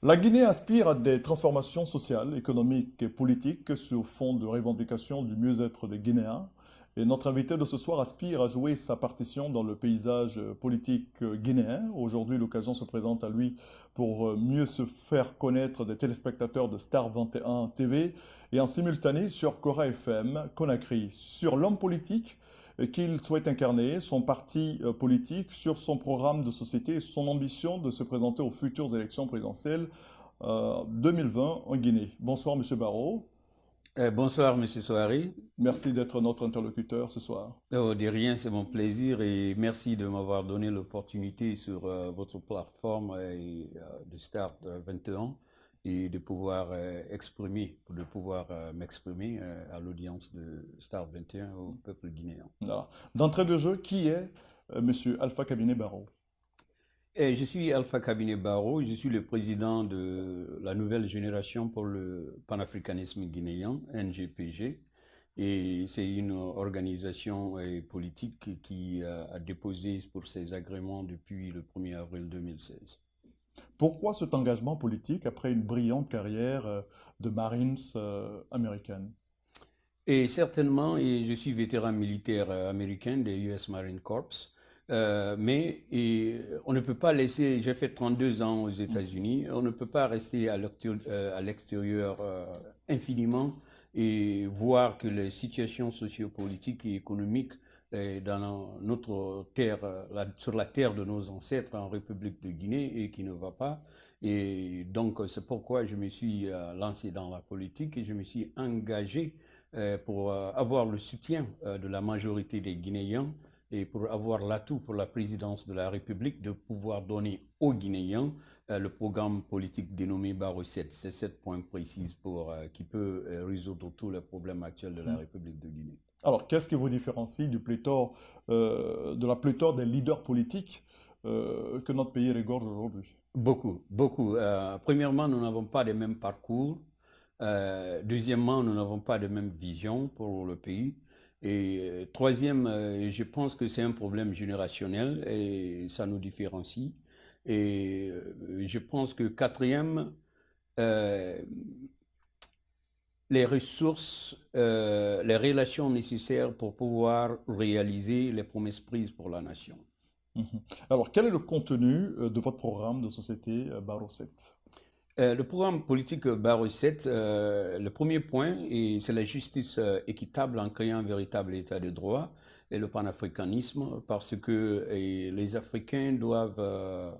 La Guinée aspire à des transformations sociales, économiques et politiques sur fond de revendication du mieux-être des Guinéens. Et notre invité de ce soir aspire à jouer sa partition dans le paysage politique guinéen. Aujourd'hui, l'occasion se présente à lui pour mieux se faire connaître des téléspectateurs de Star 21 TV et en simultané sur Cora FM Conakry. Sur l'homme politique qu'il souhaite incarner, son parti politique, sur son programme de société et son ambition de se présenter aux futures élections présidentielles 2020 en Guinée. Bonsoir, Monsieur Barrault. Bonsoir, Monsieur Soari. Merci d'être notre interlocuteur ce soir. Oh, de rien, c'est mon plaisir et merci de m'avoir donné l'opportunité sur votre plateforme de Start 21 et de pouvoir m'exprimer à l'audience de Start 21 au peuple guinéen. Voilà. D'entrée de jeu, qui est Monsieur Alpha Cabinet Barrault? Je suis Alpha Cabinet Barrault, je suis le président de la nouvelle génération pour le panafricanisme guinéen, NGPG. Et c'est une organisation politique qui a déposé pour ses agréments depuis le 1er avril 2016. Pourquoi cet engagement politique après une brillante carrière de Marines américaine? Et certainement, et je suis vétéran militaire américain des US Marine Corps, on ne peut pas laisser, j'ai fait 32 ans aux États-Unis, on ne peut pas rester à l'extérieur infiniment et voir que les situations sociopolitiques et économiques dans notre terre, sur la terre de nos ancêtres en République de Guinée et qui ne va pas. Et donc c'est pourquoi je me suis lancé dans la politique et je me suis engagé pour avoir le soutien de la majorité des Guinéens et pour avoir l'atout pour la présidence de la République de pouvoir donner aux Guinéens le programme politique dénommé Barreau 7. C'est 7 points précis qui peut résoudre tous les problèmes actuels de la République de Guinée. Alors, qu'est-ce qui vous différencie de la pléthore des leaders politiques que notre pays regorge aujourd'hui? Beaucoup, beaucoup. Premièrement, nous n'avons pas les mêmes parcours. Deuxièmement, nous n'avons pas de même vision pour le pays. Et troisième, je pense que c'est un problème générationnel et ça nous différencie. Et je pense que quatrième, euh, les ressources, les relations nécessaires pour pouvoir réaliser les promesses prises pour la nation. Mhm. Alors, quel est le contenu de votre programme de société Barreau 7? Le programme politique Barreau 7, le premier point, c'est la justice équitable en créant un véritable état de droit et le panafricanisme, parce que les Africains doivent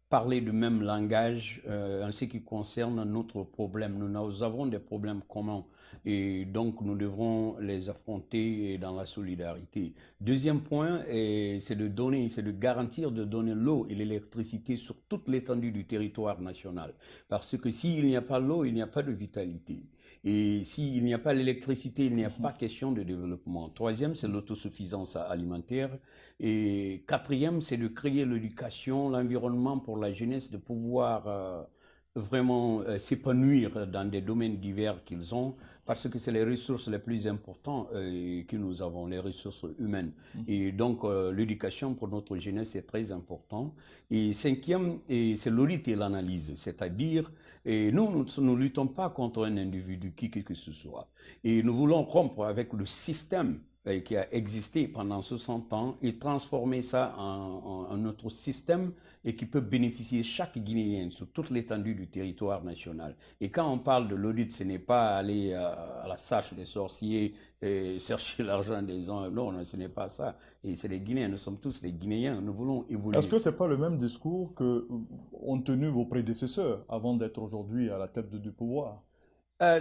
parler le même langage en ce qui concerne notre problème. Nous avons des problèmes communs et donc nous devrons les affronter dans la solidarité. Deuxième point, c'est de garantir de donner l'eau et l'électricité sur toute l'étendue du territoire national. Parce que s'il n'y a pas l'eau, il n'y a pas de vitalité. Et s'il n'y a pas l'électricité, il n'y a pas question de développement. Troisième, c'est l'autosuffisance alimentaire. Et quatrième, c'est de créer l'éducation, l'environnement pour la jeunesse, de pouvoir vraiment s'épanouir dans des domaines divers qu'ils ont, parce que c'est les ressources les plus importantes que nous avons, les ressources humaines. Et donc, l'éducation pour notre jeunesse est très important. Et cinquième, c'est l'audit et l'analyse, c'est-à-dire, nous ne luttons pas contre un individu qui que ce soit. Et nous voulons rompre avec le système qui a existé pendant 60 ans et transformer ça en notre système et qui peut bénéficier chaque Guinéen sur toute l'étendue du territoire national. Et quand on parle de l'audit, ce n'est pas aller à la sache des sorciers et chercher l'argent des gens. Non, non, ce n'est pas ça. Et c'est les Guinéens, nous sommes tous les Guinéens, nous voulons Est-ce évoluer. que ce n'est pas le même discours que ont tenu vos prédécesseurs avant d'être aujourd'hui à la tête du pouvoir?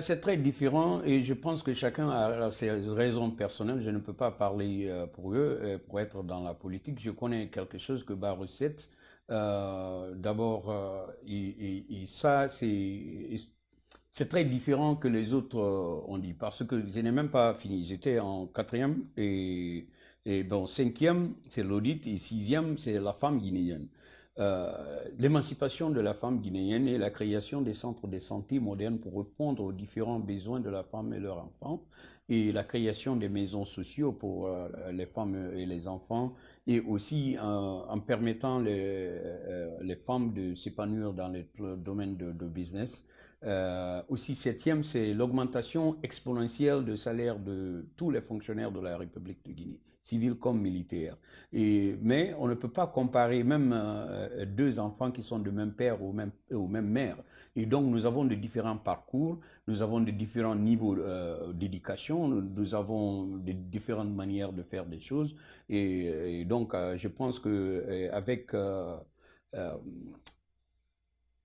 C'est très différent et je pense que chacun a ses raisons personnelles. Je ne peux pas parler pour eux, pour être dans la politique. Je connais quelque chose que Barre 7. D'abord, et ça, c'est très différent que les autres ont dit parce que je n'ai même pas fini. J'étais en quatrième et bon, cinquième, c'est l'audit et sixième, c'est la femme guinéenne. L'émancipation de la femme guinéenne et la création des centres de santé modernes pour répondre aux différents besoins de la femme et leurs enfants et la création des maisons sociaux pour les femmes et les enfants et aussi en permettant les femmes de s'épanouir dans les domaines de business. Aussi, septième, c'est l'augmentation exponentielle de salaire de tous les fonctionnaires de la République de Guinée, civils comme militaires. Mais on ne peut pas comparer même deux enfants qui sont de même père ou même mère. Et donc, nous avons de différents parcours, nous avons de différents niveaux d'éducation, nous avons de différentes manières de faire des choses. Et donc, je pense qu'avec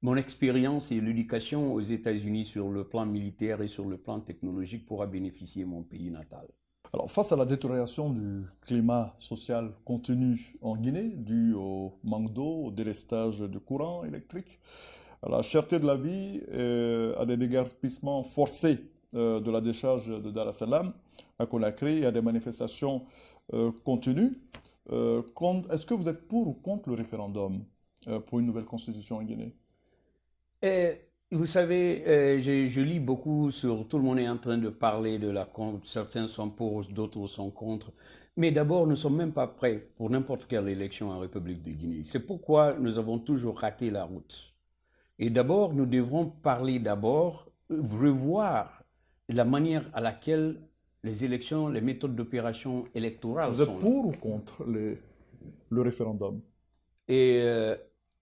mon expérience et l'éducation aux États-Unis sur le plan militaire et sur le plan technologique pourra bénéficier mon pays natal. Alors, face à la détérioration du climat social continu en Guinée, dû au manque d'eau, au délestage du courant électrique, à la cherté de la vie, à des déguerpissements forcés de la décharge de Dar es Salaam à Conakry et à des manifestations continues, est-ce que vous êtes pour ou contre le référendum pour une nouvelle constitution en Guinée? Vous savez, je lis beaucoup sur tout le monde est en train de parler de la contre, certains sont pour, d'autres sont contre. Mais d'abord, nous ne sommes même pas prêts pour n'importe quelle élection en République de Guinée. C'est pourquoi nous avons toujours raté la route. Et d'abord, nous devrons parler d'abord, revoir la manière à laquelle les élections, les méthodes d'opération électorale Vous êtes pour ou contre le référendum? Et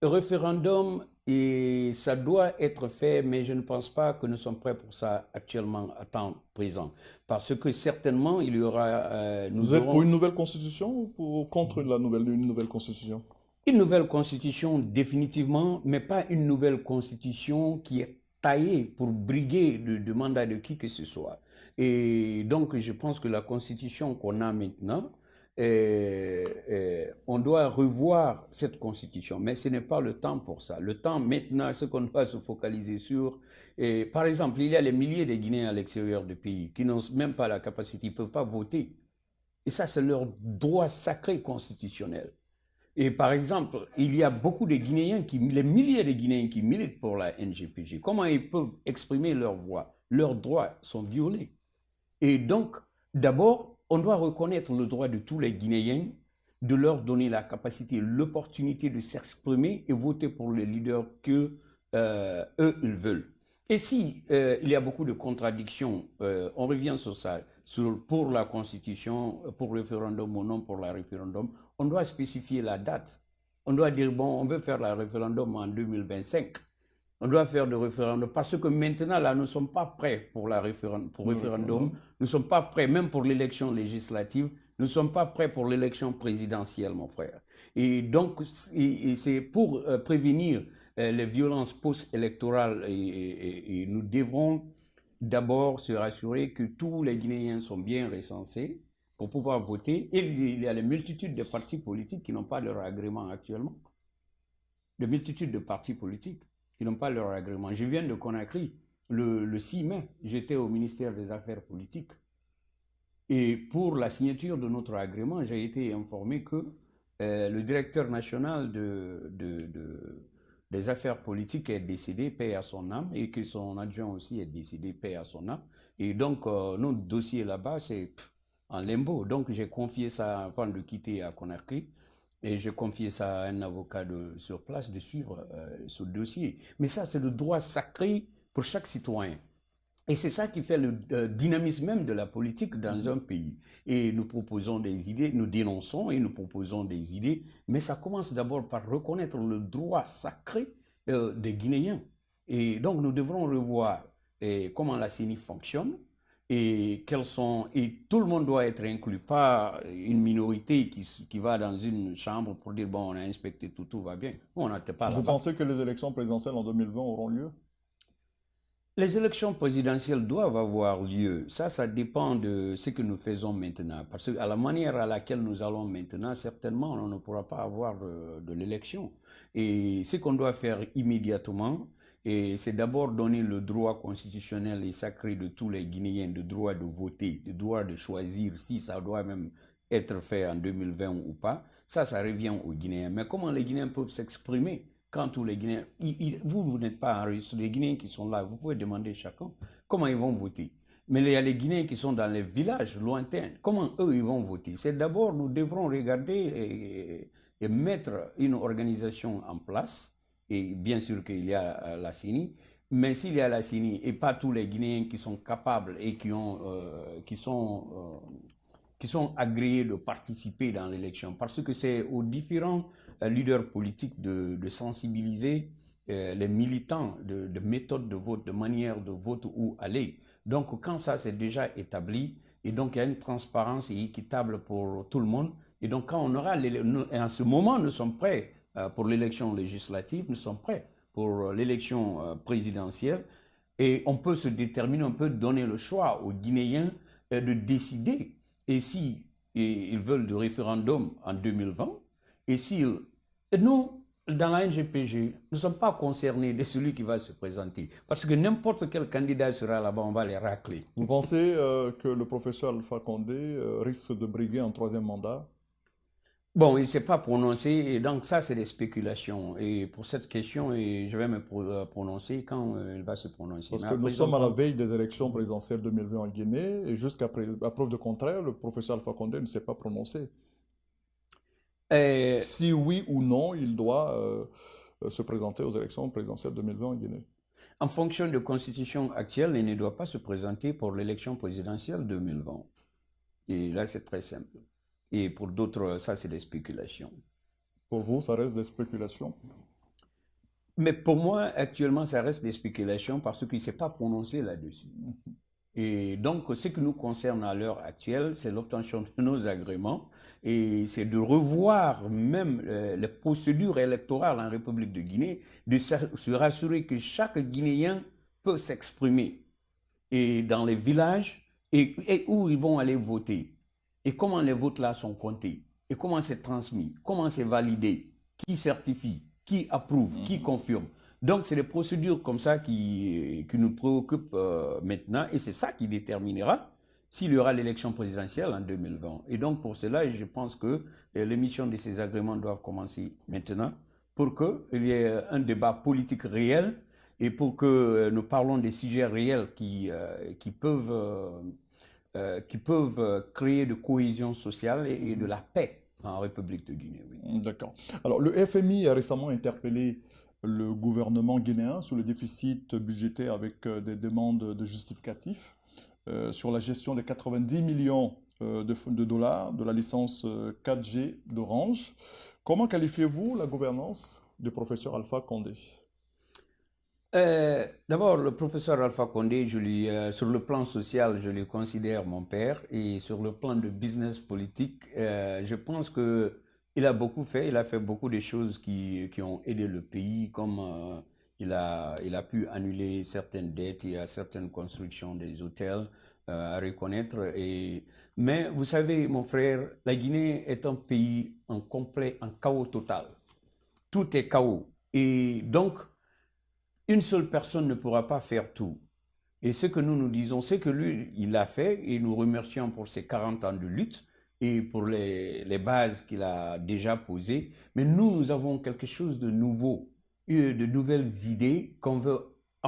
référendum, et ça doit être fait, mais je ne pense pas que nous sommes prêts pour ça actuellement à temps présent. Parce que certainement, il y aura... Vous êtes pour une nouvelle constitution ou contre une nouvelle constitution? Une nouvelle constitution, définitivement, mais pas une nouvelle constitution qui est taillée pour briguer le mandat de qui que ce soit. Et donc, je pense que la constitution qu'on a maintenant, on doit revoir cette constitution, mais ce n'est pas le temps pour ça. Le temps maintenant, c'est qu'on doit se focaliser sur... par exemple, il y a les milliers de Guinéens à l'extérieur du pays qui n'ont même pas la capacité, ils ne peuvent pas voter. Et ça, c'est leur droit sacré constitutionnel. Et par exemple, il y a beaucoup de Guinéens, les milliers de Guinéens qui militent pour la NGPG. Comment ils peuvent exprimer leur voix? Leurs droits sont violés. Et donc, d'abord, on doit reconnaître le droit de tous les Guinéens de leur donner la capacité, l'opportunité de s'exprimer et voter pour les leaders que eux, ils veulent. Et si il y a beaucoup de contradictions, on revient sur ça, pour la Constitution, pour le référendum ou non pour le référendum, on doit spécifier la date. On doit dire, bon, on veut faire le référendum en 2025. On doit faire le référendum parce que maintenant, là, nous ne sommes pas prêts pour le référendum. Nous ne sommes pas prêts, même pour l'élection législative. Nous ne sommes pas prêts pour l'élection présidentielle, mon frère. Et donc, c'est pour prévenir les violences post-électorales et nous devrons d'abord se rassurer que tous les Guinéens sont bien recensés pour pouvoir voter. Et il y a les multitudes de partis politiques qui n'ont pas leur agrément actuellement. De multitudes de partis politiques qui n'ont pas leur agrément. Je viens de Conakry, le 6 mai, j'étais au ministère des Affaires politiques. Et pour la signature de notre agrément, j'ai été informé que le directeur national des affaires politiques est décédé, paix à son âme, et que son adjoint aussi est décédé, paix à son âme. Et donc, notre dossier là-bas, c'est en limbo. Donc, j'ai confié ça avant de quitter à Conakry. Et j'ai confié ça à un avocat sur place de suivre ce dossier. Mais ça, c'est le droit sacré pour chaque citoyen. Et c'est ça qui fait le dynamisme même de la politique dans un pays. Et nous proposons des idées, nous dénonçons et nous proposons des idées, mais ça commence d'abord par reconnaître le droit sacré des Guinéens. Et donc nous devrons revoir comment la CENI fonctionne et tout le monde doit être inclus, pas une minorité qui va dans une chambre pour dire bon, on a inspecté tout va bien. On n'était pas là-bas. Vous pensez que les élections présidentielles en 2020 auront lieu? Les élections présidentielles doivent avoir lieu. Ça dépend de ce que nous faisons maintenant. Parce qu'à la manière à laquelle nous allons maintenant, certainement, on ne pourra pas avoir de l'élection. Et ce qu'on doit faire immédiatement, c'est d'abord donner le droit constitutionnel et sacré de tous les Guinéens, le droit de voter, le droit de choisir si ça doit même être fait en 2020 ou pas. Ça revient aux Guinéens. Mais comment les Guinéens peuvent s'exprimer? Quand tous les Guinéens, vous n'êtes pas enregistrés, les Guinéens qui sont là, vous pouvez demander chacun comment ils vont voter. Mais il y a les Guinéens qui sont dans les villages lointains. Comment eux, ils vont voter? C'est d'abord, nous devrons regarder et mettre une organisation en place. Et bien sûr qu'il y a la CENI. Mais s'il y a la CENI et pas tous les Guinéens qui sont capables et qui sont agréés de participer dans l'élection, parce que c'est aux différents leaders politiques de sensibiliser les militants de méthodes de vote, de manière de vote où aller. Donc quand ça c'est déjà établi, et donc il y a une transparence équitable pour tout le monde, et donc quand on aura, et en ce moment nous sommes prêts pour l'élection législative, nous sommes prêts pour l'élection présidentielle, et on peut se déterminer, on peut donner le choix aux Guinéens de décider. Et si ils veulent du référendum en 2020, et s'ils... Nous, dans la NGPG, nous ne sommes pas concernés de celui qui va se présenter. Parce que n'importe quel candidat sera là-bas, on va les racler. Vous pensez que le professeur Alpha Condé risque de briguer un troisième mandat? Bon, il ne s'est pas prononcé, et donc ça, c'est des spéculations. Et pour cette question, et je vais me prononcer quand il va se prononcer. Parce Mais que après, nous sommes à la j'entends- veille des élections présidentielles 2020 en Guinée, et jusqu'à preuve de contraire, le professeur Alpha Condé ne s'est pas prononcé. Euh, Si oui ou non, il doit se présenter aux élections présidentielles 2020 en Guinée. En fonction de la constitution actuelle, il ne doit pas se présenter pour l'élection présidentielle 2020. Et là, c'est très simple. Et pour d'autres, ça, c'est des spéculations. Pour vous, ça reste des spéculations? Mais pour moi, actuellement, ça reste des spéculations parce qu'il ne s'est pas prononcé là-dessus. Et donc, ce qui nous concerne à l'heure actuelle, c'est l'obtention de nos agréments et c'est de revoir même les procédures électorales en République de Guinée, de se rassurer que chaque Guinéen peut s'exprimer et dans les villages et où ils vont aller voter et comment les votes là sont comptés et comment c'est transmis, comment c'est validé, qui certifie, qui approuve, qui confirme. Donc, c'est des procédures comme ça qui nous préoccupent maintenant et c'est ça qui déterminera s'il y aura l'élection présidentielle en 2020. Et donc, pour cela, je pense que l'émission de ces agréments doivent commencer maintenant pour qu'il y ait un débat politique réel et pour que nous parlons des sujets réels qui peuvent créer de cohésion sociale et de la paix en République de Guinée. Oui. D'accord. Alors, le FMI a récemment interpellé le gouvernement guinéen sur le déficit budgétaire avec des demandes de justificatifs sur la gestion des 90 millions de dollars de la licence 4G d'Orange. Comment qualifiez-vous la gouvernance du professeur Alpha Condé? D'abord, le professeur Alpha Condé, sur le plan social, je le considère mon père, et sur le plan de business politique, je pense que il a beaucoup fait, il a fait beaucoup de choses qui ont aidé le pays, comme il a pu annuler certaines dettes, il y a certaines constructions des hôtels à reconnaître. Mais vous savez, mon frère, la Guinée est un pays en chaos total. Tout est chaos. Et donc, une seule personne ne pourra pas faire tout. Et ce que nous disons, c'est que lui, il l'a fait et nous remercions pour ses 40 ans de lutte et pour les bases qu'il a déjà posées. Mais nous avons quelque chose de nouveau, de nouvelles idées on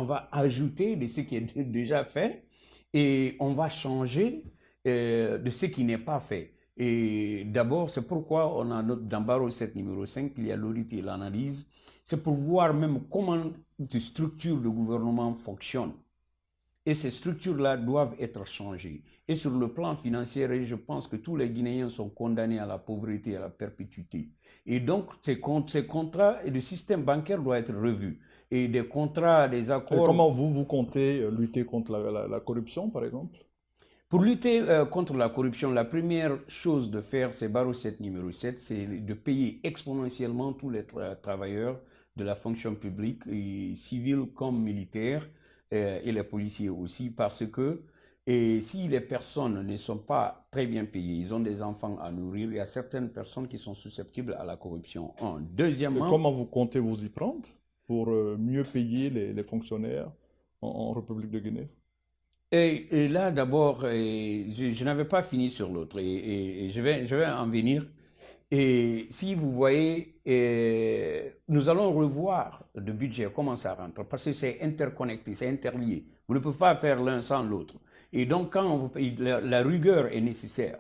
va ajouter de ce qui est déjà fait et on va changer de ce qui n'est pas fait. Et d'abord, c'est pourquoi on a dans Barreau 7 numéro 5, il y a l'audit et l'analyse. C'est pour voir même comment les structures de gouvernement fonctionnent. Et ces structures-là doivent être changées. Et sur le plan financier, je pense que tous les Guinéens sont condamnés à la pauvreté et à la perpétuité. Et donc, ces contrats et le système bancaire doit être revu. Et des contrats, des Et accords... comment vous comptez lutter contre la corruption, par exemple? Pour lutter contre la corruption, la première chose de faire, c'est Barreau 7 numéro 7, c'est de payer exponentiellement tous les travailleurs de la fonction publique, et civile comme militaire, et les policiers aussi, parce que si les personnes ne sont pas très bien payées, ils ont des enfants à nourrir, il y a certaines personnes qui sont susceptibles à la corruption. Et Deuxièmement, comment vous comptez vous y prendre pour mieux payer les fonctionnaires en République de Guinée? et là, d'abord, je n'avais pas fini sur l'autre et je vais en venir. Et si vous voyez, nous allons revoir le budget, comment ça rentre, parce que c'est interconnecté, c'est interlié. Vous ne pouvez pas faire l'un sans l'autre. Et donc, la rigueur est nécessaire.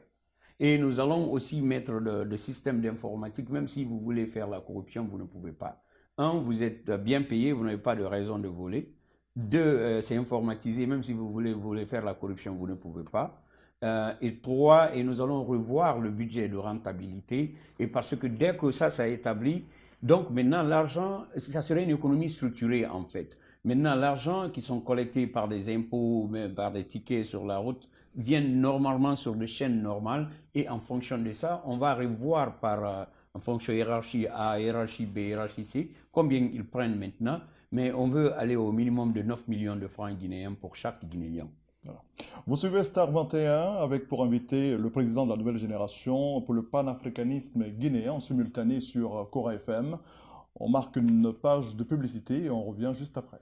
Et nous allons aussi mettre le système d'informatique, même si vous voulez faire la corruption, vous ne pouvez pas. Un, vous êtes bien payé, vous n'avez pas de raison de voler. Deux, c'est informatisé, même si vous voulez faire la corruption, vous ne pouvez pas. Et trois, et nous allons revoir le budget de rentabilité, et parce que dès que ça est établi, donc maintenant l'argent, ça serait une économie structurée en fait. Maintenant l'argent qui sont collectés par des impôts, par des tickets sur la route, viennent normalement sur des chaînes normales, et en fonction de ça, on va revoir en fonction hiérarchie A, hiérarchie B, hiérarchie C, combien ils prennent maintenant, mais on veut aller au minimum de 9 millions de francs guinéens pour chaque Guinéen. Voilà. Vous suivez Star 21 avec pour invité le président de la nouvelle génération pour le panafricanisme guinéen en simultané sur Cora FM. On marque une page de publicité et on revient juste après.